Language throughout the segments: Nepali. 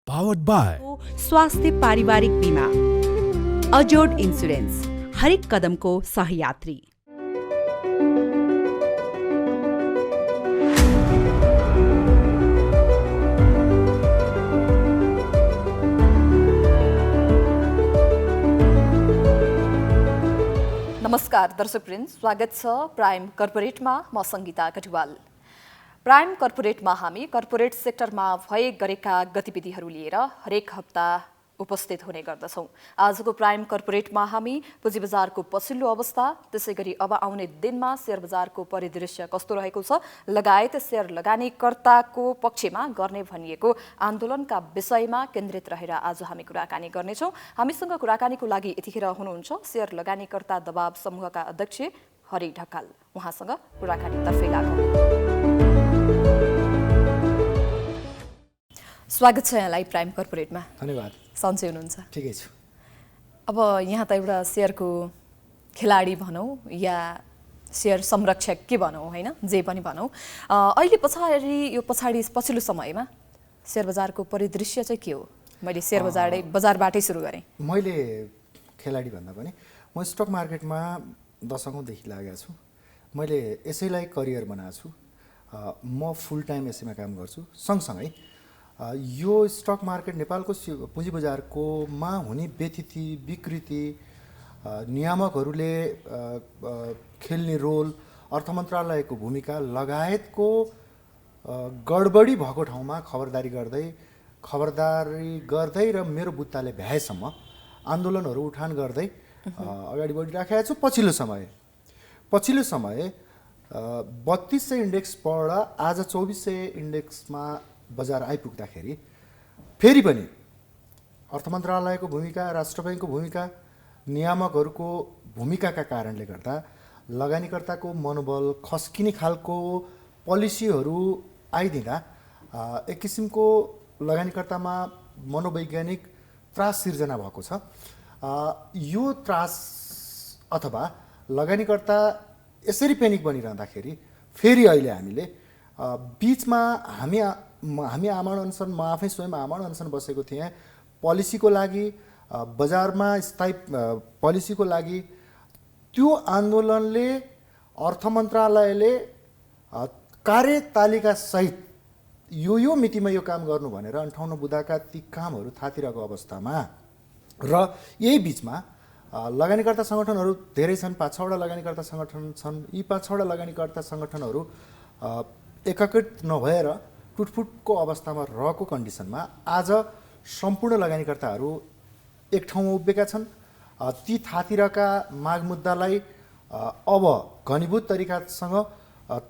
Powered by स्वास्थ्य पारिवारिक बीमा अजोड इंश्योरेंस हरेक कदम को सहयात्री। नमस्कार दर्शकवृन्द, स्वागत छ प्राइम कर्पोरेटमा। म सङ्गीता कटुवाल। प्राइम कर्पोरेटमा हामी कर्पोरेट सेक्टरमा भए गरेका गतिविधिहरू लिएर हरेक हप्ता उपस्थित हुने गर्दछौँ। आजको प्राइम कर्पोरेटमा हामी पुँजी बजारको पछिल्लो अवस्था, त्यसैगरी अब आउने दिनमा शेयर बजारको परिदृश्य कस्तो रहेको छ लगायत शेयर लगानीकर्ताको पक्षमा गर्ने भनिएको आन्दोलनका विषयमा केन्द्रित रहेर आज हामी कुराकानी गर्नेछौँ। हामीसँग कुराकानीको लागि यतिखेर हुनुहुन्छ शेयर लगानीकर्ता दबाव समूहका अध्यक्ष हरि ढकाल। उहाँसँग कुराकानीतर्फै लागौँ। स्वागत छ यहाँलाई प्राइम कर्पोरेटमा। धन्यवाद। सन्चै हुनुहुन्छ? ठिकै छु। अब यहाँ त एउटा शेयरको खेलाडी भनौँ या शेयर संरक्षक के भनौँ, होइन, जे पनि भनौँ, अहिले पछिल्लो समयमा शेयर बजारको परिदृश्य चाहिँ के हो? मैले शेयर बजारबाटै सुरु गरेँ। मैले खेलाडी भन्दा पनि म स्टक मार्केटमा दशकौँदेखि लागेको छु। मैले यसैलाई करियर बनाएको छु। म फुल टाइम यसैमा काम गर्छु। सँगसँगै यो स्टक मार्केट नेपालको पुँजी बजारकोमा हुने व्यतिथि विकृति, नियामकहरूले खेल्ने रोल, अर्थ मन्त्रालयको भूमिका लगायतको गडबडी भएको ठाउँमा खबरदारी गर्दै र मेरो बुत्ताले भ्याएसम्म आन्दोलनहरू उठान गर्दै अगाडि बढिराखेको छु। पछिल्लो समय 3200 इन्डेक्सबाट आज 2400 इन्डेक्समा बजार आइपुग्दाखेरि फेरि पनि अर्थ मन्त्रालयको भूमिका, राष्ट्र बैङ्कको भूमिका, नियामकहरूको भूमिकाका कारणले गर्दा लगानीकर्ताको मनोबल खस्किने खालको पोलिसीहरू आइदिँदा एक किसिमको लगानीकर्तामा मनोवैज्ञानिक त्रास सिर्जना भएको छ। यो त्रास अथवा लगानीकर्ता यसरी पेनिक बनिरहँदाखेरि फेरि अहिले हामीले बिचमा हामी आमरण अनसन, म आफै स्वयं आमरण अनसन बसेको थिएँ पोलिसीको लागि, बजारमा स्थायी पोलिसीको लागि। त्यो आन्दोलनले अर्थ मन्त्रालयले कार्यतालिकासहित यो मितिमा यो काम गर्नु भनेर 58 बुँदाका ती कामहरू थातिरहेको अवस्थामा र यही बिचमा लगानीकर्ता सङ्गठनहरू धेरै छन्, 5-6 वटा लगानीकर्ता सङ्गठन छन्। यी 5-6 वटा लगानीकर्ता सङ्गठनहरू एकीकृत नभएर टुटफुटको अवस्थामा रहेको कन्डिसनमा आज सम्पूर्ण लगानीकर्ताहरू एक ठाउँमा उभिएका छन्। ती थातिरहेका माग मुद्दालाई अब घनीभूत तरिकासँग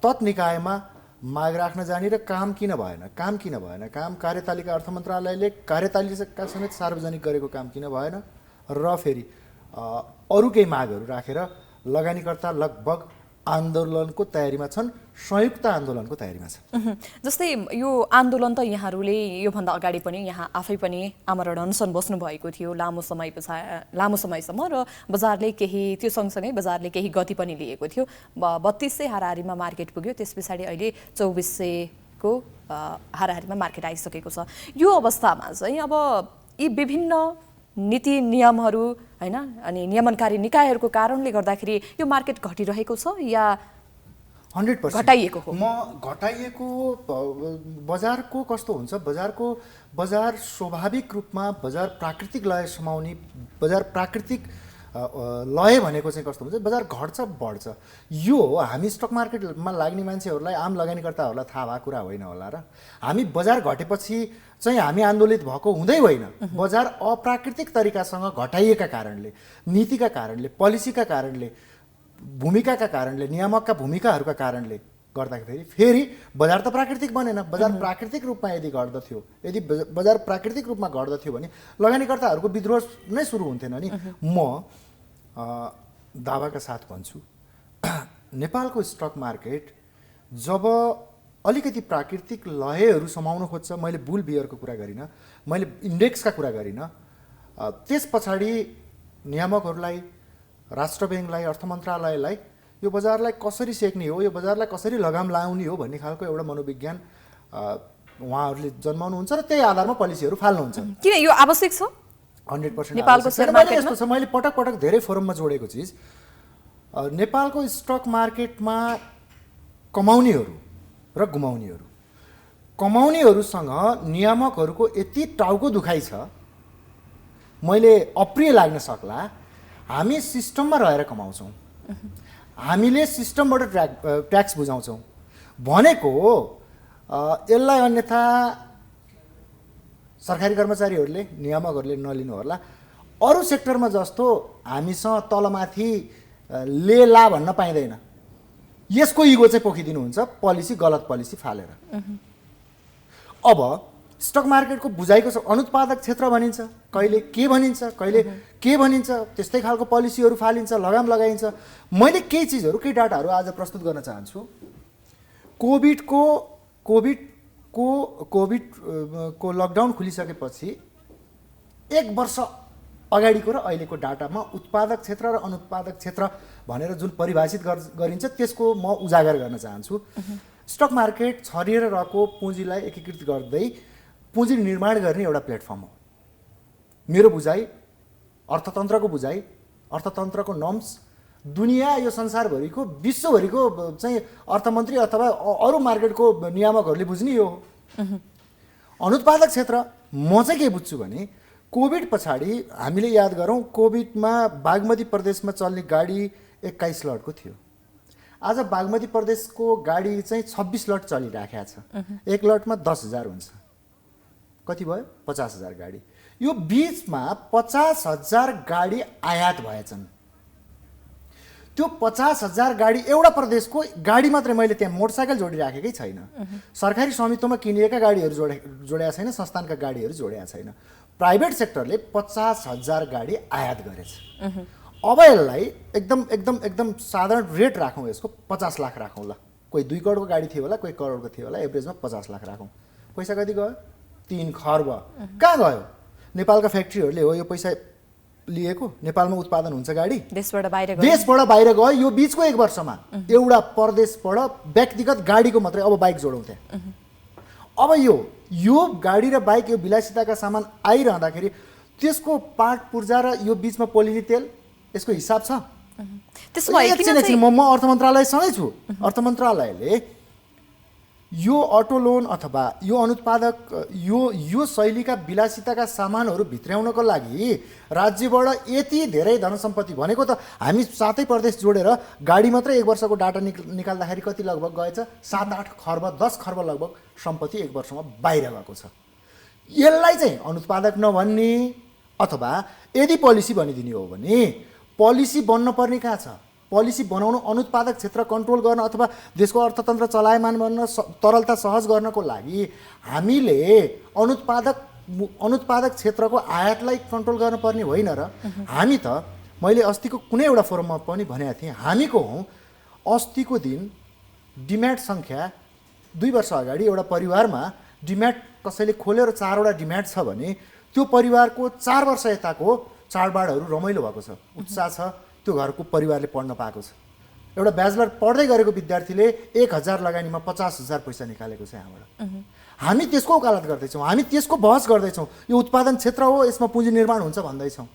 तत्निकायमा माग राख्न जाने र काम किन भएन, काम कार्यतालिका अर्थ मन्त्रालयले कार्यतालिका समेत सार्वजनिक गरेको काम किन भएन र फेरि अरू केही मागहरू राखेर लगानीकर्ता लगभग आन्दोलनको तयारीमा छन्, संयुक्त आन्दोलनको तयारीमा छन्। जस्तै यो आन्दोलन त यहाँहरूले योभन्दा अगाडि पनि यहाँ आफै पनि आमरण अनसन बस्नुभएको थियो लामो समयसम्म र बजारले त्यो सँगसँगै बजारले केही गति पनि लिएको थियो। 3200 हाराहारीमा मार्केट पुग्यो, त्यस पछाडि अहिले 2400 को हाराहारीमा मार्केट आइसकेको छ। यो अवस्थामा चाहिँ अब यी विभिन्न नीति नियमहरू, होइन, अनि नियमनकारी निकायहरूको कारणले गर्दाखेरि यो मार्केट घटिरहेको छ या 100% घटाइएको हो? घटाइएको बजारको कस्तो हुन्छ, बजार स्वाभाविक रूपमा बजार प्राकृतिक लय समाउने, बजार प्राकृतिक लय भनेको चाहिँ कस्तो हुन्छ, बजार घट्छ बढ्छ। यो हामी स्टक मार्केटमा लाग्ने मान्छेहरूलाई, आम लगानीकर्ताहरूलाई थाहा भएको कुरा होइन होला र हामी बजार घटेपछि चाहिँ हामी आन्दोलित भएको हुँदै होइन। बजार अप्राकृतिक तरिकासँग घटाइएका कारणले, नीतिका कारणले, पोलिसीका कारणले, भूमिकाका कारणले, नियामकका भूमिकाहरूका कारणले गर्दाखेरि फेरि बजार त प्राकृतिक बनेन। बजार प्राकृतिक रूपमा यदि बजार प्राकृतिक रूपमा घट्दथ्यो भने लगानीकर्ताहरूको विद्रोह नै सुरु हुन्थेन नि। म दावाका साथ भन्छु, नेपालको स्टक मार्केट जब अलिकति प्राकृतिक लयहरू समाउन खोज्छ, मैले बुल बियरको कुरा गरिनँ, मैले इन्डेक्सका कुरा गरिनँ, त्यस पछाडि नियामकहरूलाई, राष्ट्र बैङ्कलाई, अर्थ मन्त्रालयलाई यो बजारलाई कसरी सेक्ने हो, यो बजारलाई कसरी लगाम लाउने हो भन्ने खालको एउटा मनोविज्ञान उहाँहरूले जन्माउनुहुन्छ र त्यही आधारमा पोलिसीहरू फाल्नुहुन्छ। किन यो आवश्यक छ 100% नेपालको शेयर मार्केटमा? यस्तो छ, मैले पटक पटक धेरै फोरममा जोडेको चिज, नेपालको स्टक मार्केटमा कमाउनेहरू र गुमाउनेहरू, कमाउनेहरूसँग नियामकहरूको यति टाउको दुखाइ छ, मैले अप्रिय लाग्न सक्ला, हामी सिस्टममा रहेर कमाउँछौँ, हामीले सिस्टमबाट ट्याक्स बुझाउँछौँ भनेको यसलाई अन्यथा सरकारी कर्मचारीहरूले नियामकहरूले नलिनु होला। अरू सेक्टरमा जस्तो हामीसँग तलमाथि ले ला भन्न पाइँदैन, यसको इगो चाहिँ पोखिदिनुहुन्छ पोलिसी, गलत पोलिसी फालेर। अब स्टक मार्केटको बुझाइको अनुत्पादक क्षेत्र भनिन्छ, कहिले के भनिन्छ, कहिले के भनिन्छ, त्यस्तै खालको पोलिसीहरू फालिन्छ, लगाम लगाइन्छ। मैले केही चिजहरू, केही डाटाहरू आज प्रस्तुत गर्न चाहन्छु। कोभिडको लकडाउन खुलिसकेपछि 1 वर्ष अगाडिको र अहिलेको डाटामा उत्पादक क्षेत्र र अनुत्पादक क्षेत्र भनेर जुन परिभाषित गरिन्छ त्यसको म उजागर गर्न चाहन्छु। स्टक मार्केट छरिएर रहेको पुँजीलाई एकीकृत गर्दै पुँजी निर्माण गर्ने एउटा प्लेटफर्म हो। मेरो बुझाइ, अर्थतन्त्रको बुझाइ, अर्थतन्त्रको नर्म्स दुनियाँ, यो संसारभरिको, विश्वभरिको चाहिँ अर्थमन्त्री अथवा अरू मार्केटको नियामकहरूले बुझ्ने यो हो। अनुत्पादक क्षेत्र म चाहिँ के बुझ्छु भने, कोभिड पछाडि हामीले याद गरौँ, कोभिडमा बागमती प्रदेशमा चल्ने गाडी 21 लटको थियो। आज बागमती प्रदेशको गाडी चाहिँ 26 लट चलिराखेको छ। एक लटमा 10,000 हुन्छ, कति भयो? 50,000 गाडी। यो बीचमा 50,000 गाडी आयात भएछन्। त्यो 50,000 गाडी एउटा प्रदेशको गाडी मात्रै, मैले त्यहाँ मोटरसाइकल जोडिराखेकै छैन, सरकारी स्वामित्वमा किनिएका गाडीहरू जोडेका छैन, संस्थानका गाडीहरू जोडेका छैन। प्राइभेट सेक्टरले 50,000 गाडी आयात गरेछ। अब यसलाई एकदम एकदम एकदम साधारण रेट राखौँ, यसको 50 लाख राखौँ ल। कोही 2 करोडको गाडी थियो होला, कोही करोडको थियो होला, एभरेजमा 50 लाख राखौँ। पैसा कति गयो? 3 खर्ब। कहाँ गयो? नेपालका फ्याक्ट्रीहरूले हो यो पैसा लिएको। नेपालमा उत्पादन हुन्छ गाडी, देशबाट बाहिर गयो। यो बीचको 1 वर्षमा एउटा प्रदेशबाट व्यक्तिगत गाडीको मात्रै, अब बाइक जोडौँ त्यहाँ। अब यो गाडी र बाइक, यो विलासिताका सामान आइरहँदाखेरि त्यसको पार्ट पूर्जा र यो बीचमा पोलिने तेल, यसको हिसाब छ। एकछिन म अर्थ मन्त्रालयसँगै छु। अर्थ मन्त्रालयले यो अटो लोन अथवा यो अनुत्पादक यो शैलीका विलासिताका सामानहरू भित्र्याउनको लागि राज्यबाट यति धेरै धनसम्पत्ति, भनेको त हामी 7 प्रदेश जोडेर गाडी मात्रै 1 वर्षको डाटा निकाल्दाखेरि कति लगभग गएछ? 7-8 खर्ब, 10 खर्ब लगभग सम्पत्ति 1 वर्षमा बाहिर गएको छ। यसलाई चाहिँ अनुत्पादक नभन्ने, अथवा यदि पोलिसी भनिदिने हो भने पोलिसी बन्न पर्ने कहाँ छ? पोलिसी बनाउनु अनुत्पादक क्षेत्र कन्ट्रोल गर्न अथवा देशको अर्थतन्त्र चलायमान बन्न, तरलता सहज गर्नको लागि हामीले अनुत्पादक क्षेत्रको आयातलाई कन्ट्रोल गर्न पर्ने होइन र? हामी त, मैले अस्तिको कुनै एउटा फोरममा पनि भनेको थिएँ, हामीको हौँ। अस्तिको दिन डिम्याट सङ्ख्या 2 वर्ष अगाडि एउटा परिवारमा डिम्याट कसैले खोलेर 4 वटा डिम्याट छ भने त्यो परिवारको 4 वर्ष यताको चाडबाडहरू रमाइलो भएको छ, उत्साह छ, त्यो घरको परिवारले पढ्न पाएको छ। एउटा ब्याचलर पढ्दै गरेको विद्यार्थीले 1,000 लगानीमा 50,000 पैसा निकालेको छ यहाँबाट। हामी त्यसको वकालत गर्दैछौँ, हामी त्यसको बहस गर्दैछौँ। यो उत्पादन क्षेत्र हो, यसमा पुँजी निर्माण हुन्छ भन्दैछौँ।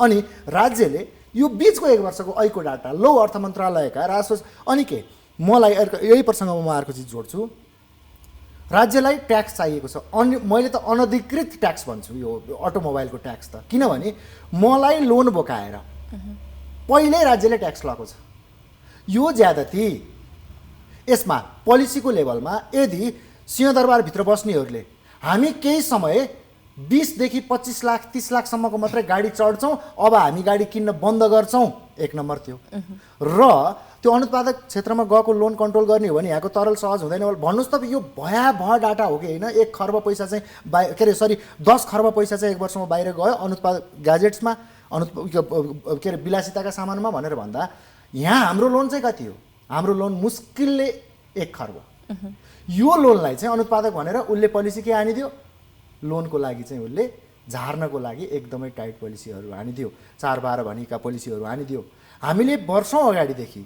अनि राज्यले यो बीचको 1 वर्षको ऐको डाटा, लौ अर्थ मन्त्रालयका राजस्व, अनि के, मलाई यही प्रसङ्गमा म अर्को चिज जोड्छु। राज्यलाई ट्याक्स चाहिएको छ। मैले त अनधिकृत ट्याक्स भन्छु यो अटोमोबाइलको ट्याक्स त, किनभने मलाई लोन बोकाएर पहिल्यै राज्यले ट्याक्स लगाएको छ। यो ज्यादती यसमा पोलिसीको लेभलमा, यदि सिंहदरबारभित्र बस्नेहरूले हामी केही समय 20 देखि 25 लाख 30 लाखसम्मको मात्रै गाडी चढ्छौँ, अब हामी गाडी किन्न बन्द गर्छौँ, 1 नम्बर थियो। र त्यो अनुत्पादक क्षेत्रमा गएको लोन कन्ट्रोल गर्ने हो भने यहाँको तरल सहज हुँदैन भन्नुहोस् त। यो भयावह डाटा हो कि होइन? 1 खर्ब पैसा चाहिँ 10 खर्ब पैसा चाहिँ 1 वर्षमा बाहिर गयो अनुत्पादक ग्याजेट्समा, विलासिताका सामानमा भनेर भन्दा, यहाँ हाम्रो लोन चाहिँ कति हो? हाम्रो लोन मुस्किलले 1 खर्ब। यो लोनलाई चाहिँ अनुत्पादक भनेर उसले पोलिसी के हानिदियो? लोनको लागि चाहिँ उसले झार्नको लागि एकदमै टाइट पोलिसीहरू हानिदियो, 4-12 भनिका पोलिसीहरू हानिदियो। हामीले वर्षौँ अगाडिदेखि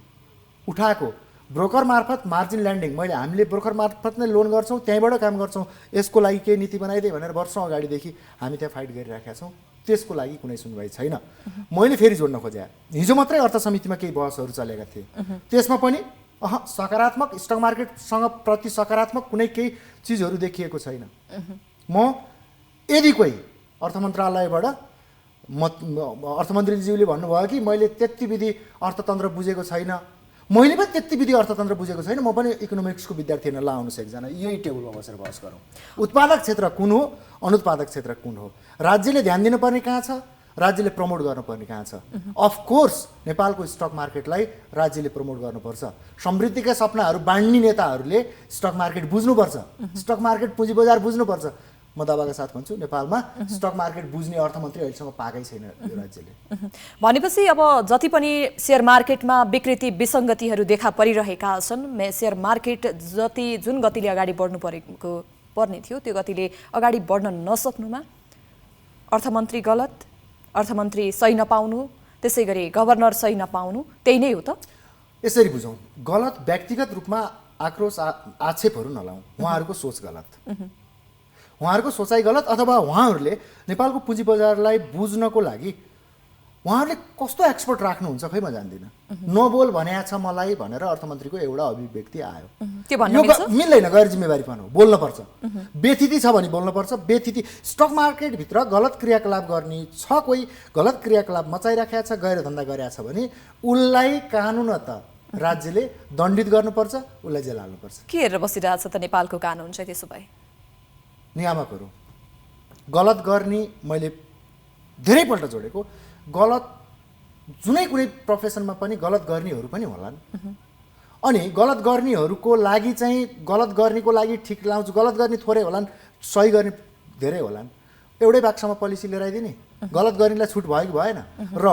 उठाएको ब्रोकर मार्फत मार्जिन ल्यान्डिङ हामीले ब्रोकर मार्फत नै लोन गर्छौँ, त्यहीँबाट काम गर्छौँ, यसको लागि केही नीति बनाइदिए भनेर वर्षौँ अगाडिदेखि हामी त्यहाँ फाइट गरिराखेका छौँ। त्यसको लागि कुनै सुनवाई छैन। मैले फेरि जोड्न खोजेँ, हिजो मात्रै अर्थ समितिमा केही बहसहरू चलेका थिए, त्यसमा पनि सकारात्मक स्टक मार्केटसँग प्रति सकारात्मक कुनै केही चिजहरू देखिएको छैन। म यदि कोही अर्थ मन्त्रालयबाट अर्थमन्त्रीज्यूले भन्नुभयो कि मैले त्यति विधि अर्थतन्त्र बुझेको छैन, मैले पनि त्यति विधि अर्थतन्त्र बुझेको छैन, म पनि इकोनोमिक्सको विद्यार्थी होइन, ल आउनुहोस् एकजना यही टेबलमा बसेर बहस गरौँ। उत्पादक क्षेत्र कुन हो, अनुत्पादक क्षेत्र कुन हो, राज्यले ध्यान दिनुपर्ने कहाँ छ, राज्यले प्रमोट गर्नुपर्ने कहाँ छ। अफकोर्स नेपालको स्टक मार्केटलाई राज्यले प्रमोट गर्नुपर्छ। समृद्धिका सपनाहरू बाँड्ने नेताहरूले स्टक मार्केट बुझ्नुपर्छ, स्टक मार्केट पुँजी बजार बुझ्नुपर्छ। म दावाका साथ भन्छु नेपालमा स्टक मार्केट बुझ्ने अर्थमन्त्री अहिलेसम्म पाएकै छैन यो राज्यले। भनेपछि अब जति पनि सेयर मार्केटमा विकृति विसङ्गतिहरू देखा परिरहेका छन्, सेयर मार्केट जुन गतिले अगाडि पर्ने थियो त्यो गतिले अगाडि बढ्न नसक्नुमा अर्थमन्त्री गलत, अर्थमन्त्री सही नपाउनु, त्यसै गरी गभर्नर सही नपाउनु, त्यही नै हो त? यसरी बुझौँ, गलत व्यक्तिगत रूपमा आक्रोश आक्षेपहरू नलाउँ, उहाँहरूको सोच गलत, उहाँहरूको सोचाइ गलत, अथवा उहाँहरूले नेपालको पुँजी बजारलाई बुझ्नको लागि उहाँहरूले कस्तो एक्सपर्ट राख्नुहुन्छ खै म जान्दिनँ। नबोल भनेको छ मलाई भनेर अर्थमन्त्रीको एउटा अभिव्यक्ति आयो, यो मिल्दैन, गैर जिम्मेवारीपन हो, बोल्नुपर्छ। बेथिति छ भने बोल्नुपर्छ। बेथिति स्टक मार्केटभित्र गलत क्रियाकलाप गर्ने छ, कोही गलत क्रियाकलाप मचाइराखेको छ, गैर धन्दा गरेको छ भने उसलाई कानुनत राज्यले दण्डित गर्नुपर्छ, उसलाई जेल हाल्नुपर्छ। के हेरेर बसिरहेछ त नेपालको कानुन चाहिँ? त्यसो भए नियामकहरू गलत गर्ने, मैले धेरैपल्ट जोडेको, गलत जुनै कुनै प्रोफेसनमा पनि गलत गर्नेहरू पनि होलान्, अनि गलत गर्नेहरूको लागि चाहिँ गलत गर्नेको लागि ठिक लाउँछु, गलत गर्ने थोरै होलान्, सही गर्ने धेरै होलान्। एउटै बाक्समा पोलिसी लिएर आइदिने, गलत गर्नेलाई छुट भयो कि भएन? र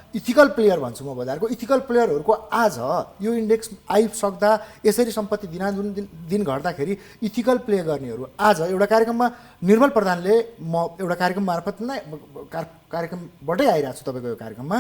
इथिकल प्लेयर भन्छु म बजारको, इथिकल प्लेयरहरूको आज यो इन्डेक्स आइसक्दा यसरी सम्पत्ति दिन घट्दाखेरि इथिकल प्ले गर्नेहरू आज एउटा कार्यक्रममा निर्मल प्रधानले, म एउटा कार्यक्रम मार्फत नै कार्यक्रमबाटै आइरहेको छु तपाईँको यो कार्यक्रममा,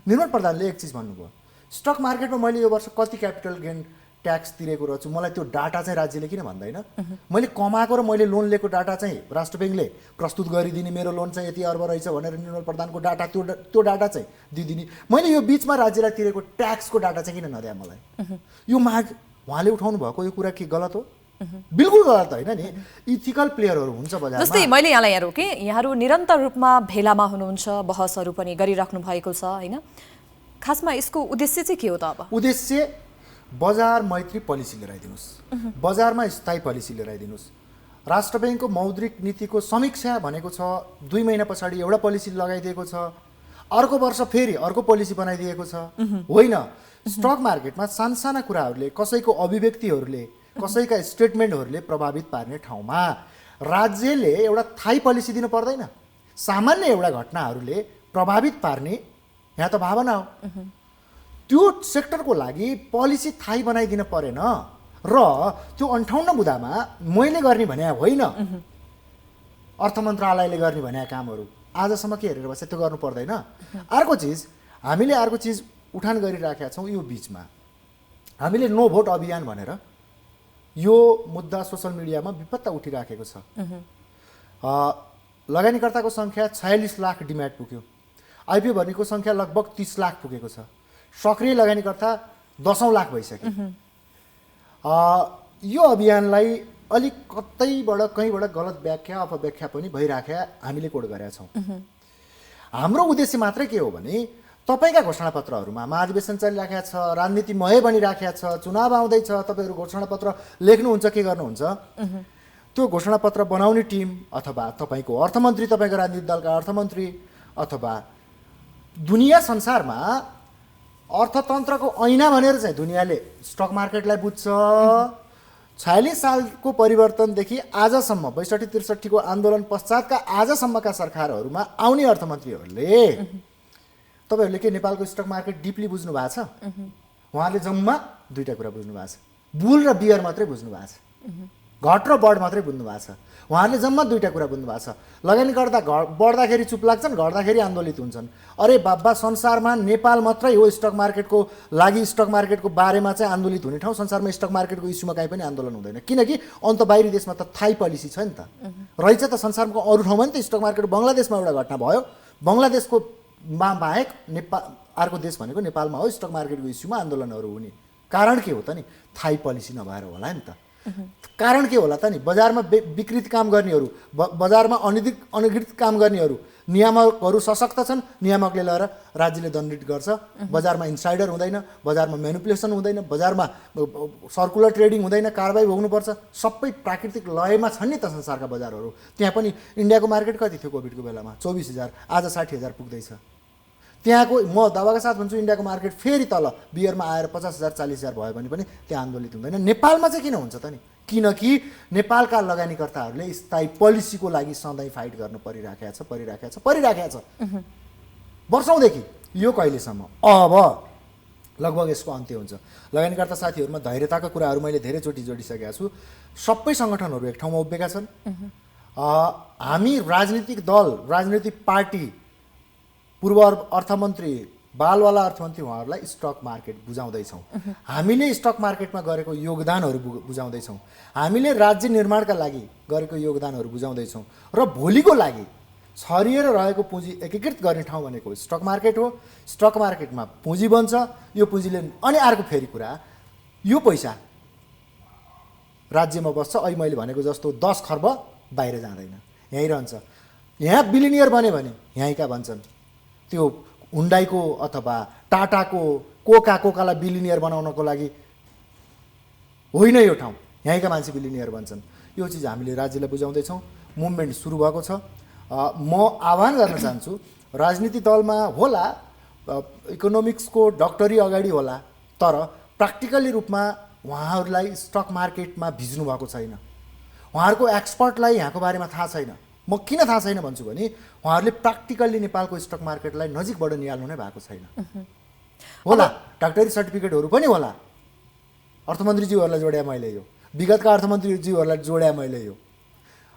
निर्मल प्रधानले एक चिज भन्नुभयो, स्टक मार्केटमा मैले यो वर्ष कति क्यापिटल गेन ट्याक्स तिरेको रहेछु, मलाई त्यो डाटा चाहिँ राज्यले किन भन्दैन? मैले कमाएको र मैले लोन लिएको डाटा चाहिँ राष्ट्र ब्याङ्कले प्रस्तुत गरिदिने, मेरो लोन चाहिँ यति अर्ब रहेछ भनेर निर्मल प्रधानको डाटा, त्यो डाटा चाहिँ दिइदिने। मैले यो बिचमा राज्यलाई तिरेको ट्याक्सको डाटा चाहिँ किन नदिए मलाई? यो माग उहाँले उठाउनु भएको यो कुरा के गलत हो? बिल्कुल गलत होइन नि। इथिकल प्लेयरहरू हुन्छ बजारमा। जस्तै मैले यहाँलाई यहाँ रोकेँ, यहाँहरू निरन्तर रूपमा भेलामा हुनुहुन्छ, बहसहरू पनि गरिराख्नु भएको छ होइन? खासमा यसको उद्देश्य चाहिँ के हो त? अब उद्देश्य बजार मैत्री पोलिसी लिएर आइदिनुहोस्, बजारमा स्थायी पोलिसी लिएर आइदिनुहोस्। राष्ट्र ब्याङ्कको मौद्रिक नीतिको समीक्षा भनेको छ, 2 महिना पछाडि एउटा पोलिसी लगाइदिएको छ, अर्को वर्ष फेरि अर्को पोलिसी बनाइदिएको छ। होइन, स्टक मार्केटमा सानसाना कुराहरूले, कसैको अभिव्यक्तिहरूले, कसैका स्टेटमेन्टहरूले प्रभावित पार्ने ठाउँमा राज्यले एउटा थाई पोलिसी दिनु पर्दैन। सामान्य एउटा घटनाहरूले प्रभावित पार्ने यहाँ त भावना हो, त्यो सेक्टरको लागि पोलिसी थाई बनाइदिन परेन। र त्यो 58 बुँदामा मैले गर्ने भने होइन, अर्थ मन्त्रालयले गर्ने भने कामहरू आजसम्म के हेरेर बस्छ, त्यो गर्नु पर्दैन। अर्को चिज, हामीले अर्को चिज उठान गरिराखेका छौँ, यो बिचमा हामीले नो भोट अभियान भनेर यो मुद्दा सोसल मिडियामा विपत्ता उठिराखेको छ। लगानीकर्ताको सङ्ख्या 46 लाख डिम्याट पुग्यो, आइपिओ भर्नेको सङ्ख्या लगभग 30 लाख पुगेको छ, सक्रिय लगानीकर्ता 10औं लाख भइसक्यो। यो अभियानलाई अलिक कहीँबाट गलत व्याख्या अपव्याख्या पनि भइराख्या हामीले कोड गरेका छौँ। हाम्रो उद्देश्य मात्रै के हो भने तपाईँका घोषणापत्रहरूमा महाधिवेशन चलिराखेको छ, राजनीतिमय बनिराखेको छ, चुनाव आउँदैछ, तपाईँहरू घोषणापत्र लेख्नुहुन्छ, के गर्नुहुन्छ, त्यो घोषणापत्र बनाउने टिम अथवा तपाईँको अर्थमन्त्री, तपाईँको राजनीतिक दलका अर्थमन्त्री अथवा दुनियाँ संसारमा अर्थतन्त्रको ऐना भनेर चाहिँ दुनियाँले स्टक मार्केटलाई बुझ्छ। 46 सालको परिवर्तनदेखि आजसम्म 62-63 को आन्दोलन पश्चातका आजसम्मका सरकारहरूमा आउने अर्थमन्त्रीहरूले तपाईँहरूले के नेपालको स्टक मार्केट डिपली बुझ्नु भएको छ? उहाँले जम्मा 2टा कुरा बुझ्नु भएको छ, बुल र बियर मात्रै बुझ्नु भएको छ। घट र बढ मात्रै बुझ्नु भएको छ। उहाँहरूले जम्मा दुईवटा कुरा बुझ्नु भएको छ। लगानीकर्ता बढ्दाखेरि चुप लाग्छन्, घट्दाखेरि आन्दोलित हुन्छन्। अरे बाबा, संसारमा नेपाल मात्रै हो स्टक मार्केटको लागि, स्टक मार्केटको बारेमा चाहिँ आन्दोलित हुने ठाउँ। संसारमा स्टक मार्केटको इस्युमा काहीँ पनि आन्दोलन हुँदैन, किनकि अन्त बाहिरी देशमा त थाई पोलिसी छ नि त। रहेछ त संसारको अरू ठाउँमा नि त स्टक मार्केट। बङ्गलादेशमा एउटा घटना भयो, बङ्गलादेशको बाहेक नेपाल अर्को देश भनेको नेपालमा हो स्टक मार्केटको इस्युमा आन्दोलनहरू हुने। कारण के हो त नि? थाई पोलिसी नभएर होला नि त। कारण के होला त नि? बजारमा विकृत काम गर्नेहरू, बजारमा अनधिकृत काम गर्नेहरू, नियामकहरू सशक्त छन्, नियामकले लिएर राज्यले दण्डित गर्छ। बजारमा इन्साइडर हुँदैन, बजारमा म्यानिपुलेसन हुँदैन, बजारमा सर्कुलर ट्रेडिङ हुँदैन, कारबाही भोग्नुपर्छ। सबै प्राकृतिक लयमा छन् नि त संसारका बजारहरू। त्यहाँ पनि इन्डियाको मार्केट कति थियो कोभिडको बेलामा? 24,000, आज 60,000 पुग्दैछ। त्यहाँको म दावाका साथ भन्छु इन्डियाको मार्केट फेरि तल बियरमा आएर 50,000 40,000 भयो भने पनि त्यहाँ आन्दोलित हुँदैन। नेपालमा चाहिँ किन हुन्छ त नि? किनकि नेपालका लगानीकर्ताहरूले स्थायी पोलिसीको लागि सधैँ फाइट गर्नु परिराखेको छ वर्षौँदेखि। यो कहिलेसम्म? अब लगभग यसको अन्त्य हुन्छ। लगानीकर्ता साथीहरूमा धैर्यताका कुराहरू मैले धेरैचोटि जोडिसकेका छु। सबै सङ्गठनहरू एक ठाउँमा उभिएका छन्। हामी राजनीतिक दल, राजनीतिक पार्टी, पूर्व अर्थमन्त्री, बालवाला अर्थमन्त्री उहाँहरूलाई स्टक मार्केट बुझाउँदैछौँ। हामीले स्टक मार्केटमा गरेको योगदानहरू बुझाउँदैछौँ। हामीले राज्य निर्माणका लागि गरेको योगदानहरू बुझाउँदैछौँ। र भोलिको लागि छरिएर रहेको पुँजी एकीकृत गर्ने ठाउँ भनेको स्टक मार्केट हो। स्टक मार्केटमा पुँजी बन्छ। यो पुँजीले अनि अर्को फेरि कुरा, यो पैसा राज्यमा बस्छ। अहिले मैले भनेको जस्तो 10 खर्ब बाहिर जाँदैन, यहीँ रहन्छ। यहाँ बिलिनियर बन्यो भने यहीँका भन्छन्। त्यो हुन्डाईको अथवा टाटाको कोकालाई बिलिनियर बनाउनको लागि होइन यो ठाउँ, यहीँका मान्छे बिलिनियर बन्छन्। यो चिज हामीले राज्यलाई बुझाउँदैछौँ। मुभमेन्ट सुरु भएको छ। म आह्वान गर्न चाहन्छु, राजनीति दलमा होला, इकोनोमिक्सको डक्टरी अगाडि होला, तर प्र्याक्टिकली रूपमा उहाँहरूलाई स्टक मार्केटमा भिज्नु भएको छैन। उहाँहरूको एक्सपर्टलाई यहाँको बारेमा थाहा छैन। म किन थाहा छैन भन्छु भने उहाँहरूले प्र्याक्टिकल्ली नेपालको स्टक मार्केटलाई नजिकबाट निहाल्नु नै भएको छैन। होला डाक्टरी सर्टिफिकेटहरू पनि होला, अर्थमन्त्रीज्यूहरूलाई जोड्या मैले यो, विगतका अर्थमन्त्रीज्यूहरूलाई जोड्या मैले यो।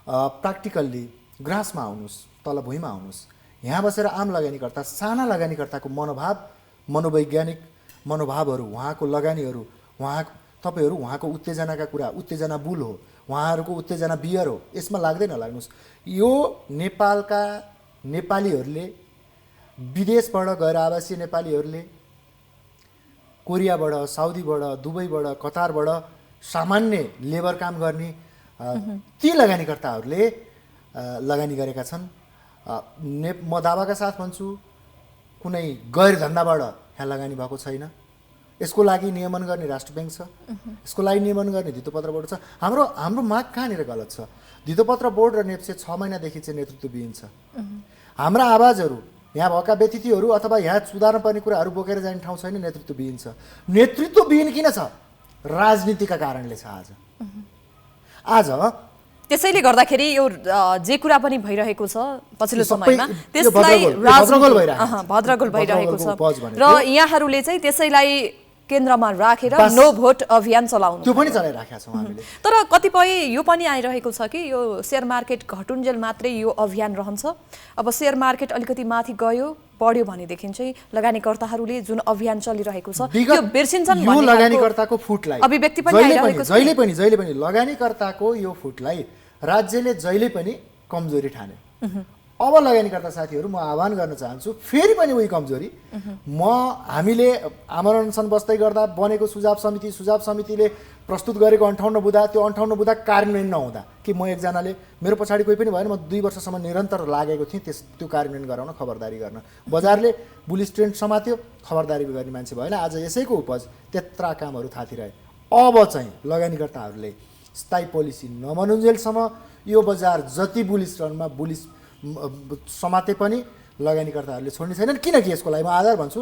प्र्याक्टिकल्ली ग्रासमा आउनुहोस्, तल भुइँमा आउनुहोस्। यहाँ बसेर आम लगानीकर्ता, साना लगानीकर्ताको मनोवैज्ञानिक मनोभावहरू, उहाँको लगानीहरू, तपाईँहरू उहाँको उत्तेजनाका कुरा, उत्तेजना बुल हो, उहाँहरूको उत्तेजना बियर हो, यसमा लाग्दै नलाग्नुहोस्। यो नेपालका नेपालीहरूले, विदेशबाट गएर आवासीय नेपालीहरूले, कोरियाबाट, साउदीबाट, दुबईबाट, कतारबाट सामान्य लेबर काम गर्ने ती लगानीकर्ताहरूले लगानी गरेका छन्। म दावाका साथ भन्छु कुनै गैर धन्दाबाट यहाँ लगानी भएको छैन। यसको लागि नियमन गर्ने राष्ट्र ब्याङ्क छ, यसको लागि नियमन गर्ने धितोपत्र बोर्ड छ। हाम्रो माग कहाँनिर गलत छ? धितोपत्र बोर्ड र नेप्से 6 महिनादेखि चाहिँ नेतृत्वविहीन छ। हाम्रा आवाजहरू, यहाँ भएका व्यतिथिहरू अथवा यहाँ सुधार्न पर्ने कुराहरू बोकेर जाने ठाउँ छैन, नेतृत्वविहीन छ। नेतृत्वविहीन किन छ? राजनीतिका कारणले छ। आज त्यसैले गर्दाखेरि यो जे कुरा पनि भइरहेको छ पछिल्लो समयमा त्यसलाई भद्रगोल भइरहेको छ र यहाँहरूले चाहिँ त्यसैलाई केन्द्रमा राखेर नो भोट अभियान चलाउनु, त्यो पनि चलाइराखेका छौँ हामीले। तर कतिपय यो पनि आइरहेको छ कि यो शेयर मार्केट घटुन्जेल मात्रै यो अभियान रहन्छ। अब शेयर मार्केट अलिकति माथि गयो बढ्यो भनेदेखि चाहिँ लगानीकर्ताहरूले जुन अभियान चलिरहेको छ यो बिर्सिन्छन् भन्ने यो लगानीकर्ताको फुटलाई अभिव्यक्ति पनि आइरहेको छ। जहिले पनि लगानीकर्ताको यो फुटलाई राज्यले जहिले पनि कमजोरी ठाने। अब लगानीकर्ता साथीहरू, म आह्वान गर्न चाहन्छु, फेरि पनि उही कमजोरी हामीले आमरण अनसन बस्दै गर्दा बनेको सुझाव समितिले प्रस्तुत गरेको 58 बुँदा, त्यो 58 बुँदा कार्यान्वयन नहुँदा कि म एकजनाले, मेरो पछाडि कोही पनि भएन, म 2 वर्षसम्म निरन्तर लागेको थिएँ त्यो कार्यान्वयन गराउन, खबरदारी गर्न। बजारले बुलिस ट्रेन्ड समात्यो, खबरदारी गर्ने मान्छे भएन। आज यसैको उपज त्यत्रा कामहरू थातिरहे। अब चाहिँ लगानीकर्ताहरूले स्थायी पोलिसी नबनुन्जेलसम्म यो बजार जति बुलिस रनमा बुलिस समाते पनि लगानीकर्ताहरूले छोड्ने छैनन्। किनकि यसको लागि म आधार भन्छु,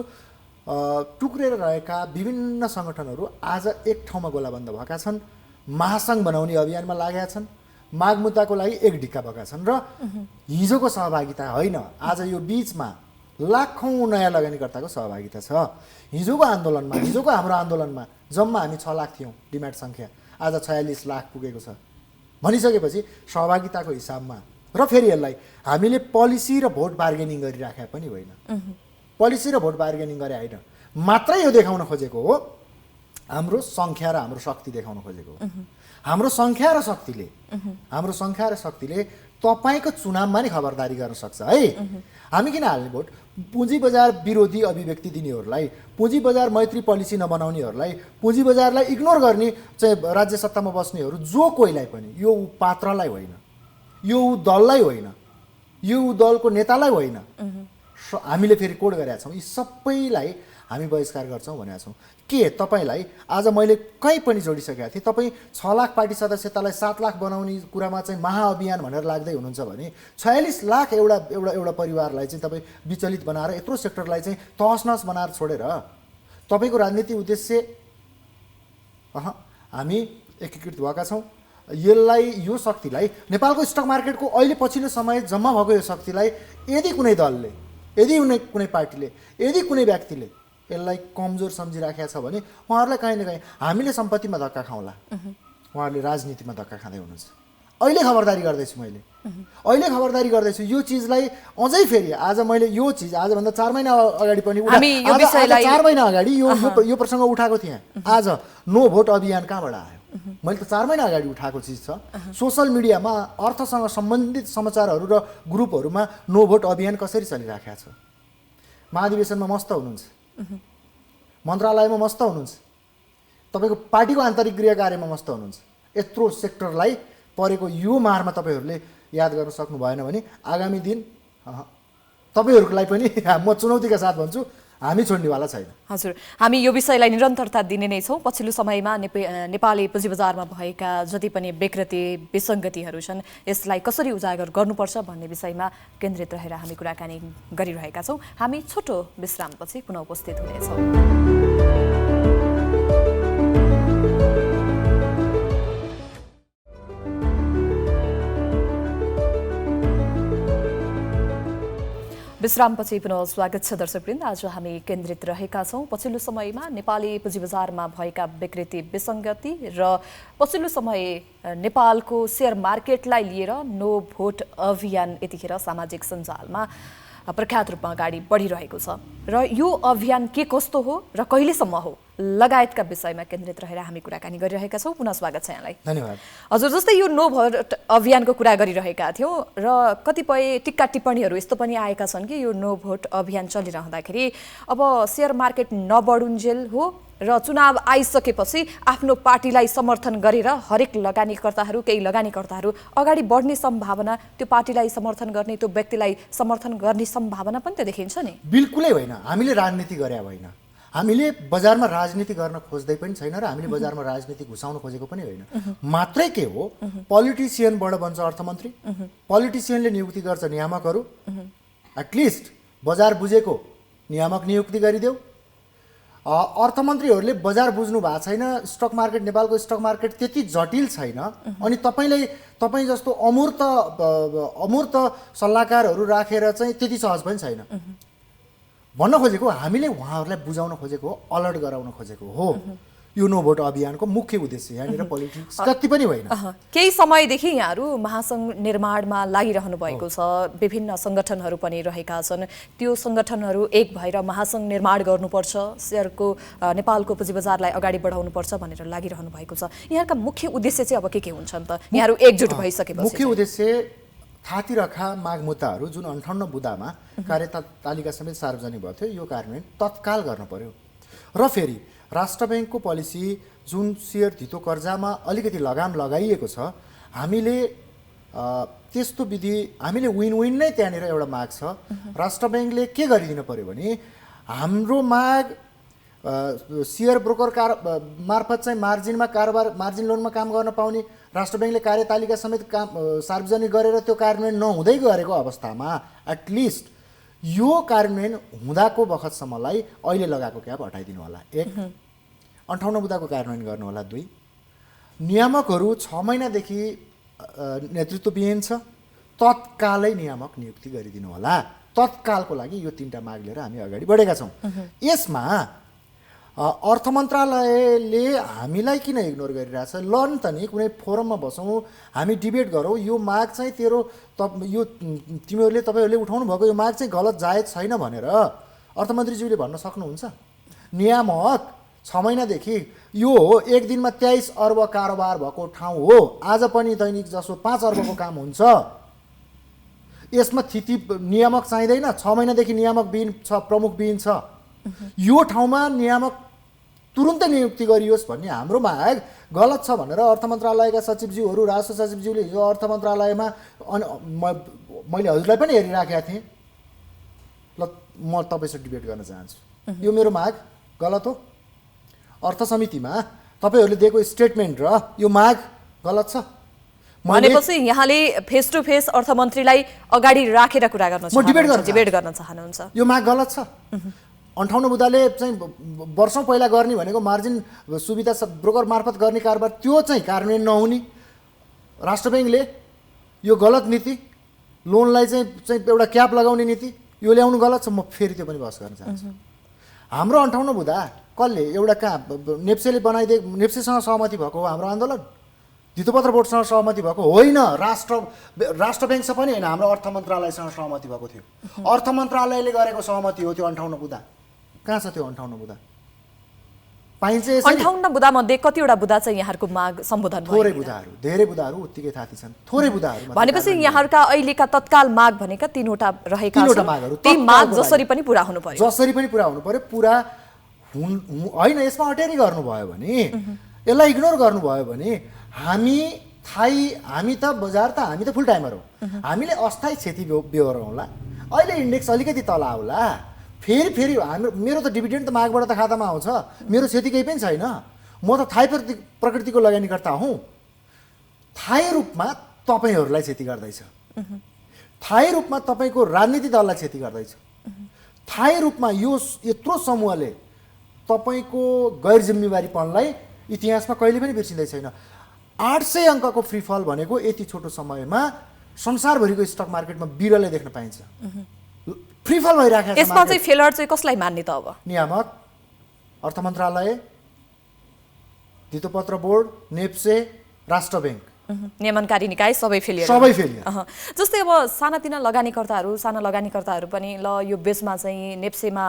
टुक्रेर रहेका विभिन्न सङ्गठनहरू आज एक ठाउँमा गोलाबन्द भएका छन्, महासङ्घ बनाउने अभियानमा लागेका छन्, माग मुद्दाको लागि एक ढिक्का भएका छन्। र हिजोको सहभागिता होइन, आज यो बिचमा लाखौँ नयाँ लगानीकर्ताको सहभागिता छ। हिजोको आन्दोलनमा, हिजोको हाम्रो आन्दोलनमा जम्मा हामी 6 लाख थियौँ डिमान्ड सङ्ख्या, आज 46 लाख पुगेको छ। भनिसकेपछि सहभागिताको हिसाबमा र फेरि यसलाई हामीले पोलिसी र भोट बार्गेनिङ गरिराखे पनि होइन, पोलिसी र भोट बार्गेनिङ गरे होइन, मात्रै यो देखाउन खोजेको हो हाम्रो सङ्ख्या र हाम्रो शक्ति देखाउन खोजेको हो। हाम्रो सङ्ख्या र शक्तिले तपाईँको चुनावमा नै खबरदारी गर्न सक्छ है। हामी किन हाल्ने भोट? पुँजी बजार विरोधी अभिव्यक्ति दिनेहरूलाई, पुँजी बजार मैत्री पोलिसी नबनाउनेहरूलाई, पुँजी बजारलाई इग्नोर गर्ने चाहिँ राज्य सत्तामा बस्नेहरू जो कोहीलाई पनि, यो पात्रलाई होइन, यो दललाई होइन, यो दलको नेतालाई होइन, हामीले फेरि कोड गरेका छौँ, यी सबैलाई हामी बहिष्कार गर्छौँ भनेका छौँ। के तपाईँलाई आज मैले कहीँ पनि जोडिसकेका थिएँ, तपाईँ 6 लाख पार्टी सदस्यतालाई 7 लाख बनाउने कुरामा चाहिँ महाअभियान भनेर लाग्दै हुनुहुन्छ भने 46 लाख एउटा परिवारलाई चाहिँ तपाईँ विचलित बनाएर यत्रो सेक्टरलाई चाहिँ तहस-नहस बनाएर छोडेर तपाईँको राजनीति उद्देश्य हामी एकीकृत भएका छौँ। यसलाई, यो शक्तिलाई, नेपालको स्टक मार्केटको अहिले पछिल्लो समय जम्मा भएको यो शक्तिलाई यदि कुनै दलले, यदि कुनै पार्टीले, यदि कुनै व्यक्तिले यसलाई कमजोर सम्झिराखेको छ भने उहाँहरूलाई काहीँ न काहीँ हामीले सम्पत्तिमा धक्का खाउँला, उहाँहरूले राजनीतिमा धक्का खाँदै हुनुहुन्छ। अहिले खबरदारी गर्दैछु मैले, अहिले खबरदारी गर्दैछु यो चिजलाई अझै फेरि। आज मैले यो चिज आजभन्दा 4 महिना अगाडि पनि 4 महिना अगाडि यो प्रसङ्ग उठाएको थिएँ। आज नो भोट अभियान कहाँबाट आयो? मैले त 4 महिना अगाडि उठाएको चिज छ। सोसल मिडियामा अर्थसँग सम्बन्धित समाचारहरू र ग्रुपहरूमा नो भोट अभियान कसरी चलिराखेको छ। महाधिवेशनमा मस्त हुनुहुन्छ, मन्त्रालयमा मस्त हुनुहुन्छ, तपाईँको पार्टीको आन्तरिक गृह कार्यमा मस्त हुनुहुन्छ। यत्रो सेक्टरलाई परेको यो मारमा तपाईँहरूले याद गर्न सक्नु भएन भने आगामी दिन तपाईँहरूलाई पनि म चुनौतीका साथ भन्छु, हामी छोड्नेवाला छैन। हजुर, हामी यो विषयलाई निरन्तरता दिने नै छौँ। पछिल्लो समयमा नेपाली पुँजी बजारमा भएका जति पनि विकृति विसङ्गतिहरू छन् यसलाई कसरी उजागर गर्नुपर्छ भन्ने विषयमा केन्द्रित रहेर हामी कुराकानी गरिरहेका छौँ। हामी छोटो विश्रामपछि पुनः उपस्थित हुनेछौँ। विश्रामपछि पुनः स्वागत छ दर्शकवृन्द। आज हामी केन्द्रित रहेका छौँ पछिल्लो समयमा नेपाली पुँजी बजारमा भएका विकृति विसङ्गति र पछिल्लो समय नेपालको सेयर मार्केटलाई लिएर नो भोट अभियान यतिखेर सामाजिक सञ्जालमा प्रख्यात रूपमा अगाडि बढिरहेको छ र यो अभियान के कस्तो हो र कहिलेसम्म हो लगायतका विषयमा केन्द्रित रहेर हामी कुराकानी गरिरहेका छौँ। पुनः स्वागत छ यहाँलाई। धन्यवाद। हजुर, जस्तै यो नो भोट अभियानको कुरा गरिरहेका थियौँ र कतिपय टिक्का टिप्पणीहरू यस्तो पनि आएका छन् कि यो नो भोट अभियान चलिरहँदाखेरि अब सेयर मार्केट नबढुन्जेल हो र चुनाव आइसकेपछि आफ्नो पार्टीलाई समर्थन गरेर हरेक लगानीकर्ताहरू, केही लगानीकर्ताहरू अगाडि बढ्ने सम्भावना, त्यो पार्टीलाई समर्थन गर्ने, त्यो व्यक्तिलाई समर्थन गर्ने सम्भावना पनि त देखिन्छ नि। बिल्कुलै होइन, हामीले राजनीति गरे होइन, हामीले बजारमा राजनीति गर्न खोज्दै पनि छैन र हामीले बजारमा राजनीति घुसाउन खोजेको पनि होइन। मात्रै के हो, पोलिटिसियनबाट बन्छ अर्थमन्त्री, पोलिटिसियनले नियुक्ति गर्छ नियामकहरू, एटलिस्ट बजार बुझेको नियामक नियुक्ति गरिदेऊ। अर्थमन्त्रीहरूले बजार बुझ्नु भएको छैन, स्टक मार्केट, नेपालको स्टक मार्केट त्यति जटिल छैन, अनि तपाईँ जस्तो अमूर्त सल्लाहकारहरू राखेर चाहिँ त्यति सहज पनि छैन भन्न खोजेको। हामीले उहाँहरूलाई बुझाउन खोजेको हो, अलर्ट गराउन खोजेको हो। यो नो भोट अभियानको मुख्य उद्देश्य यहाँनिर पोलिटिक्स कति पनि होइन। केही समयदेखि यहाँहरू महासङ्घ निर्माणमा लागिरहनु भएको छ, विभिन्न सङ्गठनहरू पनि रहेका छन्। त्यो सङ्गठनहरू एक भएर महासङ्घ निर्माण गर्नुपर्छ, सेयरको नेपालको पुँजी बजारलाई अगाडि बढाउनुपर्छ भनेर लागिरहनु भएको छ। यहाँका मुख्य उद्देश्य चाहिँ अब के हुन्छन् त यहाँहरू एकजुट भइसकेपछि? मुख्य उद्देश्य थाती रखा माग मुद्दाहरू जुन 58 बुँदामा कार्यतालिका समेत सार्वजनिक भएको थियो यो कार्यान्वयन तत्काल गर्न पर्यो। र फेरि राष्ट्र ब्याङ्कको पोलिसी जुन सेयर धितो कर्जामा अलिकति लगाम लगाइएको छ, हामीले त्यस्तो विधि, हामीले विन विन नै त्यहाँनिर एउटा माग छ। राष्ट्र ब्याङ्कले के गरिदिनु पर्यो भने हाम्रो माग सेयर ब्रोकर मार्फत चाहिँ मार्जिनमा कारोबार, मार्जिन लोनमा काम गर्न पाउने राष्ट्र ब्याङ्कले कार्यतालिका समेत काम सार्वजनिक गरेर त्यो कार्यान्वयन नहुँदै गरेको अवस्थामा एटलिस्ट यो कार्यान्वयन हुँदाको बखतसम्मलाई अहिले लगाएको क्याप हटाइदिनु होला। 1, 58 बुँदाको कार्यान्वयन गर्नु होला। 2, नियामकहरू 6 महिनादेखि नेतृत्वविहीन छ, तत्कालै नियामक नियुक्ति गरिदिनु होला। तत्कालको लागि यो 3टा माग लिएर हामी अगाडि बढेका छौँ। यसमा अर्थ मन्त्रालयले हामीलाई किन इग्नोर गरिरहेछ? ल नि त नि कुनै फोरममा बसौँ, हामी डिबेट गरौँ, यो माग चाहिँ तपाईँहरूले उठाउनु भएको यो माग चाहिँ गलत जायज छैन भनेर अर्थमन्त्रीज्यूले भन्न सक्नुहुन्छ? नियामक 6 महिनादेखि यो हो, एक दिनमा 23 अर्ब कारोबार भएको ठाउँ हो, आज पनि दैनिक जसो 5 अर्बको काम हुन्छ। यसमा थिति नियामक चाहिँदैन, 6 महिनादेखि नियामक विहीन छ, प्रमुख विहीन छ। यो ठाउँमा नियामक तुरुन्तै नियुक्ति गरियोस् भन्ने हाम्रो माग गलत छ भनेर अर्थ मन्त्रालयका सचिवज्यूहरू, राष्ट्र सचिवज्यूले हिजो अर्थ मन्त्रालयमा मैले हजुरलाई पनि हेरिराखेका थिएँ। ल म तपाईँसँग डिबेट गर्न चाहन्छु, यो मेरो माग गलत हो? अर्थ समितिमा तपाईँहरूले दिएको स्टेटमेन्ट र यो माग गलत छ? भनेपछि यहाँले फेस टु फेस अर्थमन्त्रीलाई अगाडि राखेर कुरा गर्न चाहनुहुन्छ, डिबेट गर्न चाहनुहुन्छ? यो माग गलत छ। 58 बुदाले चाहिँ वर्षौँ पहिला गर्ने भनेको मार्जिन सुविधा ब्रोकर मार्फत गर्ने कारोबार, त्यो चाहिँ कार्यान्वयन नहुने, राष्ट्र ब्याङ्कले यो गलत नीति, लोनलाई चाहिँ एउटा क्याप लगाउने नीति यो ल्याउनु गलत छ। म फेरि त्यो पनि बहस गर्न चाहन्छु। हाम्रो 58 बुदा कसले एउटा कहाँ नेप्सेले नेप्सेसँग सहमति भएको हो हाम्रो आन्दोलन? धितोपत्र बोर्डसँग सहमति भएको होइन, राष्ट्र ब्याङ्कसँग पनि होइन, हाम्रो अर्थ मन्त्रालयसँग सहमति भएको थियो। अर्थ मन्त्रालयले गरेको सहमति हो त्यो 58 बुदा। कहाँ छ त्यो 58 बुदा? पाइन्छ? 58 बुदा मध्ये कतिवटा बुदा चाहिँ यहाँहरूको माग सम्बोधन भयो? थोरै बुदाहरू, धेरै बुदाहरू उत्तिकै थाती छन्, थोरै बुदाहरू। भनेपछि यहाँहरूका अहिलेका तत्काल माग भनेका 3वटा रहेका छन्, ती माग जसरी पनि पुरा हुनु पर्यो। जसरी पनि पुरा हुनु पर्यो। पुरा होइन, यसमा अटेरी गर्नुभयो भने, यसलाई इग्नोर गर्नुभयो भने हामी त बजार त हामी त फुल टाइमर हो, हामीले अस्थायी क्षति बेहोरौँला, अहिले इन्डेक्स अलिकति तल आउला, फेरि मेरो त डिभिडेन्ड त मागबाट त खातामा आउँछ, मेरो क्षति केही पनि छैन। म त थाहै प्रकृतिको लगानीकर्ता हुँ। थाहै रूपमा तपाईँहरूलाई क्षति गर्दैछ, थाहै रूपमा तपाईँको राजनीति दललाई क्षति गर्दैछ, थाहै रूपमा यो यत्रो समूहले तपाईँको गैर जिम्मेवारीपनलाई इतिहासमा कहिले पनि बिर्सिँदै छैन। 800 अङ्कको फ्री फल भनेको यति छोटो समयमा संसारभरिको स्टक मार्केटमा बिरलै देख्न पाइन्छ। फ्री फल भइराखेको छ। यसमा चाहिँ फेलर चाहिँ कसलाई मान्ने त अब? नियामक, अर्थ मन्त्रालय, धितोपत्र बोर्ड, नेप्से, राष्ट्र ब्याङ्क, नियमनकारी निकाय सबै फेलियर। जस्तै अब साना लगानीकर्ताहरू पनि ल यो बेसमा चाहिँ नेप्सेमा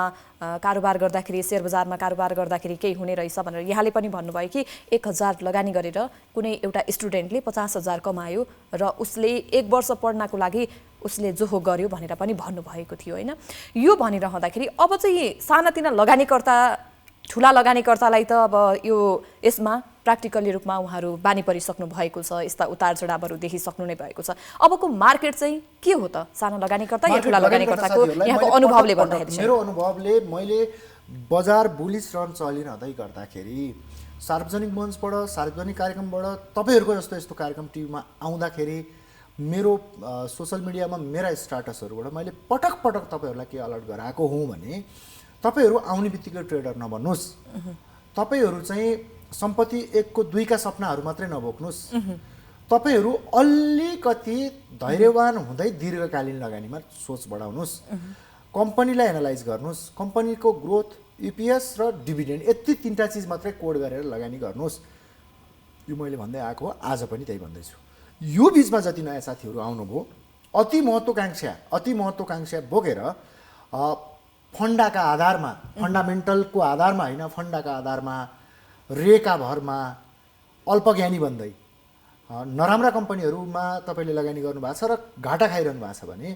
कारोबार गर्दाखेरि, सेयर बजारमा कारोबार गर्दाखेरि केही हुने रहेछ भनेर यहाँले पनि भन्नुभयो कि 1000 लगानी गरेर कुनै एउटा स्टुडेन्टले 50,000 कमायो र उसले 1 वर्ष पढ्नको लागि उसले जोहो गर्यो भनेर पनि भन्नुभएको थियो होइन? यो भनिरहँदाखेरि अब चाहिँ सानातिना लगानीकर्ता, ठुला लगानीकर्तालाई त अब यसमा प्र्याक्टिकली रूपमा उहाँहरू बानी परिसक्नु भएको छ, यस्ता उतार चढावहरू देखिसक्नु नै भएको छ। अबको मार्केट चाहिँ के हो त? साना लगानीकर्ता या ठुला लगानीकर्ताको यहाँको अनुभवले भन्दाखेरि? मेरो अनुभवले, मैले बजार बुलिस रन चलिरहँदै गर्दाखेरि सार्वजनिक मञ्चबाट, सार्वजनिक कार्यक्रमबाट, तपाईँहरूको जस्तो यस्तो कार्यक्रम टिभीमा आउँदाखेरि, मेरो सोसल मिडियामा मेरा स्ट्याटसहरूबाट मैले पटक तपाईँहरूलाई के अलर्ट गराएको हुँ भने, तपाईँहरू आउने बित्तिकै ट्रेडर नबन्नुहोस्, तपाईँहरू चाहिँ सम्पत्ति 1 को 2 का सपनाहरू मात्रै नबोक्नुहोस्, तपाईँहरू अलिकति धैर्यवान हुँदै दीर्घकालीन लगानीमा सोच बढाउनुहोस्, कम्पनीलाई एनालाइज गर्नुहोस्, कम्पनीको ग्रोथ, इपिएस र डिभिडेन्ड, यति 3टा चिज मात्रै कोड गरेर लगानी गर्नुहोस्। यो मैले भन्दै आएको हो, आज पनि त्यही भन्दैछु। यो बिचमा जति नयाँ साथीहरू आउनुभयो, अति महत्त्वकांक्षा बोकेर फन्डाका आधारमा, फन्डामेन्टलको आधारमा होइन, फन्डाका आधारमा, रेका भरमा अल्पज्ञानी भन्दै नराम्रा कम्पनीहरूमा तपाईँले लगानी गर्नुभएको छ र घाटा खाइरहनु भएको छ भने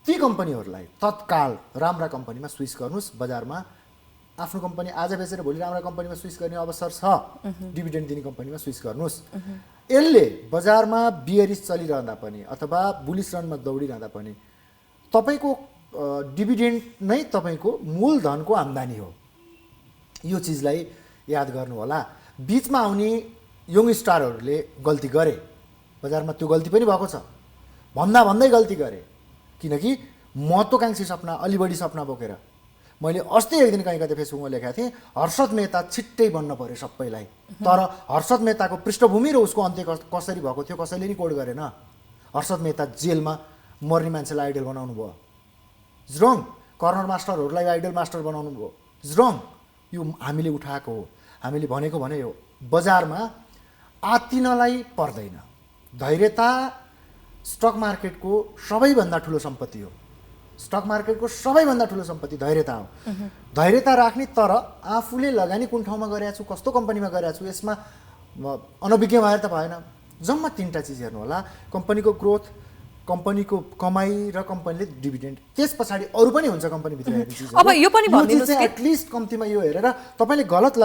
ती कम्पनीहरूलाई तत्काल राम्रा कम्पनीमा स्विच गर्नुहोस्। बजारमा आफ्नो कम्पनी आज बेचेर भोलि राम्रा कम्पनीमा स्विच गर्ने अवसर छ, डिभिडेन्ड दिने कम्पनीमा स्विच गर्नुहोस्। यसले बजारमा बियरिस चलिरहँदा पनि अथवा बुलिस रनमा दौडिरहँदा पनि तपाईँको डिभिडेन्ड नै तपाईँको मूलधनको आम्दानी हो। यो चिजलाई याद गर्नु होला। बीचमा आउने यङ स्टारहरूले गल्ती गरे, बजारमा त्यो गल्ती पनि भएको छ, भन्दै गल्ती गरे, किनकि महत्त्वकांक्षी सपना, अलि बढी सपना बोकेर। मैले अस्ति एक दिन कहीँ कतै फेसबुकमा लेखेको थिएँ, हर्षद मेहता छिट्टै बन्न पर्यो सबैलाई, तर हर्षद मेहताको पृष्ठभूमि र उसको अन्त्य कसरी भएको थियो कसैले नि कोड गरेन। हर्षद मेहता जेलमा मर्ने मान्छेलाई आइडल बनाउनु भयो, रङ। कर्नर मास्टरहरूलाई आइडल मास्टर बनाउनु भयो, रङ। यो हामीले उठाएको हो। हामीले भनेको भने यो बजारमा आत्तिनलाई पर्दैन। धैर्यता स्टक मार्केटको सबैभन्दा ठुलो सम्पत्ति हो। स्टक मार्केटको सबैभन्दा ठुलो सम्पत्ति धैर्यता हो। धैर्यता राख्ने, तर आफूले लगानी कुन ठाउँमा गरेको छु, कस्तो कम्पनीमा गरेको छु, यसमा अनभिज्ञ भएर त भएन। जम्मा 3टा चिज हेर्नु होला, कम्पनीको ग्रोथ, कम्पनीको कमाई र कम्पनीले डिभिडेन्ड। त्यस पछाडि अरू पनि हुन्छ कम्पनीभित्र हेर्ने चिज। अब यो पनि भनिदिनुस् कि एटलिस्ट कम्तीमा यो हेरेर तपाईँले गलत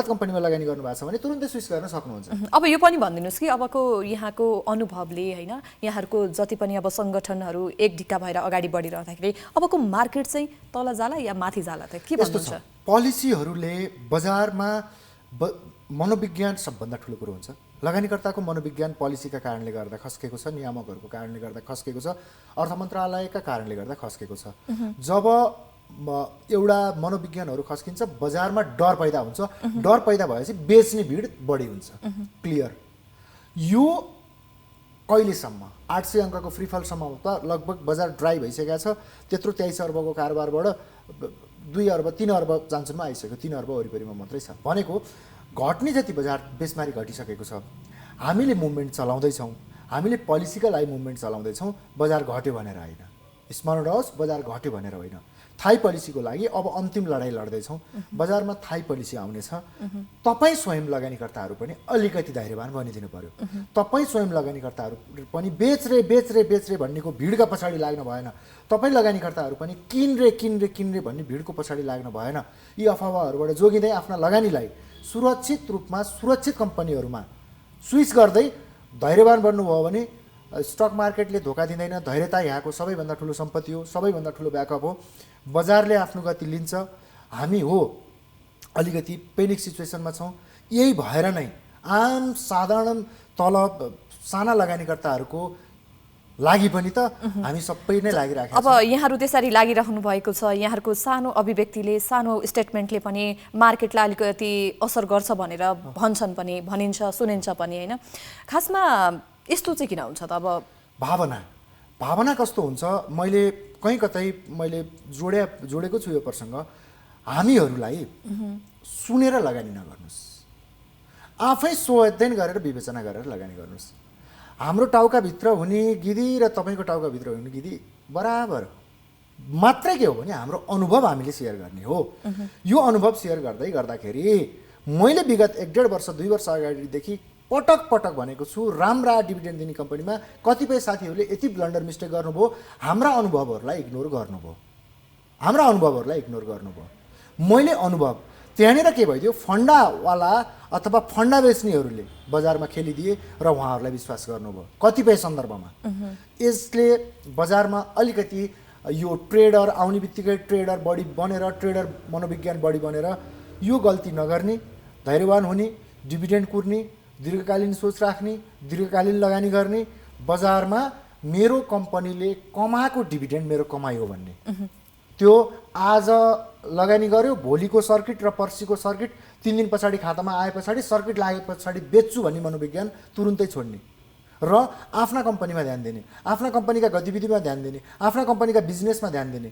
कम्पनीमा लगानी गर्नुभएको छ भने तुरुन्तै स्विच गर्न सक्नुहुन्छ। अब यो पनि भनिदिनुस् कि अबको यहाँको अनुभवले होइन, यहाँहरूको जति पनि अब सङ्गठनहरू एक ढिक्का भएर अगाडि बढिरहँदाखेरि अबको मार्केट चाहिँ तल जाला या माथि जाला त के भन्नुहुन्छ? पोलिसीहरूले बजारमा मनोविज्ञान सबभन्दा ठुलो कुरो हुन्छ। लगानीकर्ताको मनोविज्ञान पोलिसीका कारणले गर्दा खस्केको छ, नियामकहरूको कारणले गर्दा खस्केको छ, अर्थ मन्त्रालयका कारणले गर्दा खस्केको छ। जब एउटा मनोविज्ञानहरू खस्किन्छ, बजारमा डर पैदा हुन्छ। डर पैदा भएपछि बेच्ने भिड बढी हुन्छ। क्लियर। यो कहिलेसम्म 800 अङ्कको फ्री फलसम्म त लगभग बजार ड्राई भइसकेको छ। त्यत्रो 23 अर्बको कारोबारबाट 2 अर्ब 3 अर्ब जान्छमा आइसक्यो। 3 अर्ब वरिपरिमा मात्रै छ। भनेको घट्ने जति बजार बेसमारी घटिसकेको छ। हामीले मुभमेन्ट चलाउँदैछौँ, हामीले पोलिसीका लागि मुभमेन्ट चलाउँदैछौँ। बजार घट्यो भनेर होइन, स्मरण रहोस्, बजार घट्यो भनेर होइन। थाई पोलिसीको लागि अब अन्तिम लडाइँ लड्दैछौँ। बजारमा थाई पोलिसी आउनेछ। तपाईँ स्वयं लगानीकर्ताहरू पनि अलिकति धैर्यवान बनिदिनु पर्यो। तपाईँ स्वयं लगानीकर्ताहरू पनि बेच रे भन्नेको भिडका पछाडि लाग्न भएन। तपाईँ लगानीकर्ताहरू पनि किन रे भन्ने भिडको पछाडि लाग्न भएन। यी अफवाहहरूबाट जोगिँदै आफ्ना लगानीलाई सुरक्षित रूपमा सुरक्षित कम्पनीहरूमा स्विच गर्दै धैर्यवान बन्नुभयो भने स्टक मार्केटले धोका दिँदैन। धैर्यता यहाँको सबैभन्दा ठुलो सम्पत्ति हो, सबैभन्दा ठुलो ब्याकअप हो। बजारले आफ्नो गति लिन्छ। हामी हो अलिकति पेनिक सिचुएसनमा छौँ। यही भएर नै आम साधारण तल साना लगानीकर्ताहरूको लागि पनि त हामी सबै नै लागिराखेका छौँ। अब यहाँहरू त्यसरी लागिरहनु भएको छ। यहाँहरूको सानो अभिव्यक्तिले, सानो स्टेटमेन्टले पनि मार्केटलाई अलिकति असर गर्छ भनेर भन्छन् पनि, भनिन्छ, सुनिन्छ पनि होइन। खासमा यस्तो चाहिँ किन हुन्छ त? अब भावना कस्तो हुन्छ, मैले कहीँ कतै जोडेको छु यो प्रसङ्ग। हामीहरूलाई सुनेर लगानी नगर्नुहोस्, आफै स्वअध्ययन गरेर विवेचना गरेर लगानी गर्नुहोस्। हाम्रो टाउकाभित्र हुने गिधी र तपाईँको टाउकाभित्र हुने गिधी बराबर मात्रै के हो भने हाम्रो अनुभव हामीले सेयर गर्ने हो। यो अनुभव सेयर गर्दाखेरि मैले विगत 1.5 वर्ष 2 वर्ष अगाडिदेखि पटक भनेको छु, राम्रा डिभिडेन्ड दिने कम्पनीमा कतिपय साथीहरूले यति ब्लन्डर मिस्टेक गर्नुभयो, हाम्रा अनुभवहरूलाई इग्नोर गर्नुभयो। मैले अनुभव त्यहाँनिर के भइदियो, फन्डावाला अथवा फन्डा बेच्नेहरूले बजारमा खेलिदिए र उहाँहरूलाई विश्वास गर्नुभयो कतिपय सन्दर्भमा। यसले बजारमा अलिकति यो ट्रेडर आउने बित्तिकै ट्रेडर बढी बनेर, ट्रेडर मनोविज्ञान बढी बनेर यो गल्ती नगर्ने, धैर्यवान हुने, डिभिडेन्ड कुर्ने, दीर्घकालीन सोच राख्ने, दीर्घकालीन लगानी गर्ने। बजारमा मेरो कम्पनीले कमाएको डिभिडेन्ड मेरो कमाइ हो भन्ने, त्यो आज लगानी गर्यो, भोलिको सर्किट र पर्सिको सर्किट 3 दिन पछाडि खातामा आए पछाडि सर्किट लागे पछाडि बेच्छु भन्ने मनोविज्ञान तुरुन्तै छोड्ने र आफ्ना कम्पनीमा ध्यान दिने, आफ्ना कम्पनीका गतिविधिमा ध्यान दिने, आफ्ना कम्पनीका बिजनेसमा ध्यान दिने।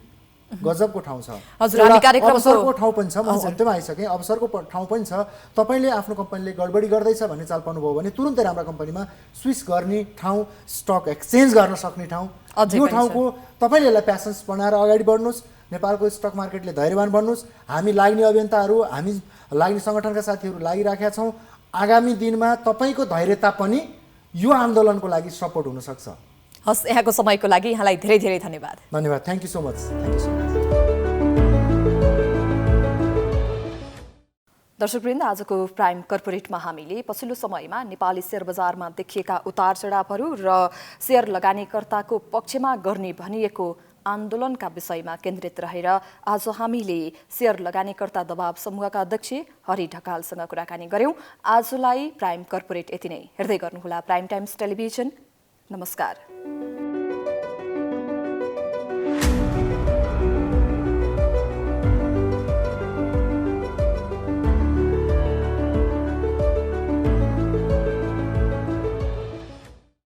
गजबको ठाउँ छ। अवसरको ठाउँ पनि छ। म अन्त्यमा आइसकेँ। अवसरको ठाउँ पनि छ। तपाईँले आफ्नो कम्पनीले गडबडी गर्दैछ भन्ने चाल पाउनुभयो भने तुरुन्तै राम्रा कम्पनीमा स्विच गर्ने ठाउँ, स्टक एक्सचेन्ज गर्न सक्ने ठाउँ, यो ठाउँको तपाईँले यसलाई प्यासन्स बनाएर अगाडि बढ्नुहोस्। नेपालको स्टक मार्केटले धैर्यवान बन्नुहोस्। हामी लाग्ने अभियन्ताहरू, हामी लाग्ने सङ्गठनका साथीहरू लागिराखेका छौँ। आगामी दिनमा तपाईँको धैर्यता पनि यो आन्दोलनको लागि सपोर्ट हुनसक्छ। हस्, यहाँको समयको लागि यहाँलाई धेरै धेरै धन्यवाद। Thank you so much. दर्शकवृन्द, आजको प्राइम कर्पोरेटमा हामीले पछिल्लो समयमा नेपाली शेयर बजारमा देखिएका उतार चढावहरू र शेयर लगानीकर्ताको पक्षमा गर्ने भनिएको आन्दोलनका विषयमा केन्द्रित रहेर आज हामीले शेयर लगानीकर्ता दबाव समूहका अध्यक्ष हरि ढकालसँग कुराकानी गर्यौं। आजलाई प्राइम कर्पोरेट यति नै। हेर्दै गर्नुहोला प्राइम टाइम्स टेलिभिजन। नमस्कार।